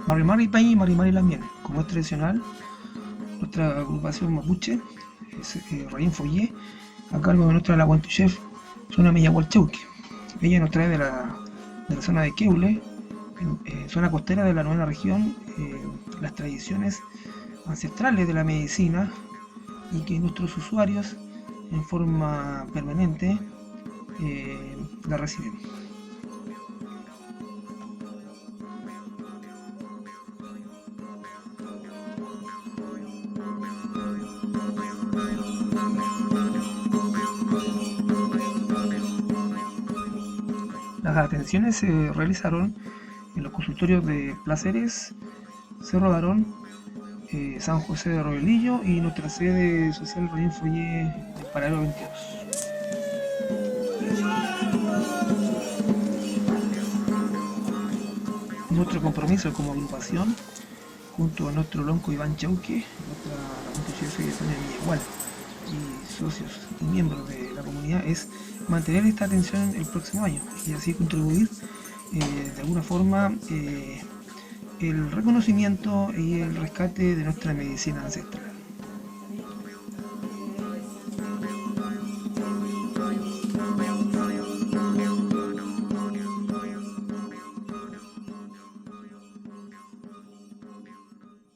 Mari Pañi y Mari Lamien. Como es tradicional, nuestra agrupación mapuche es Raín Follé, a cargo de nuestra Laguantuchef, Zona Miyahualchauque. Ella nos trae de la zona de Queule, zona costera de la novena región, las tradiciones ancestrales de la medicina y que nuestros usuarios en forma permanente la reciben. Las atenciones se realizaron en los consultorios de Placeres, Cerro Barón, San José de Robelillo y nuestra sede social Raín Follé del Paradero 22. Nuestro compromiso como agrupación, junto a nuestro lonco Iván Chauque, nuestra constitución de Sonia Villagual y socios y miembros de la comunidad, es mantener esta atención el próximo año y así contribuir de alguna forma el reconocimiento y el rescate de nuestra medicina ancestral.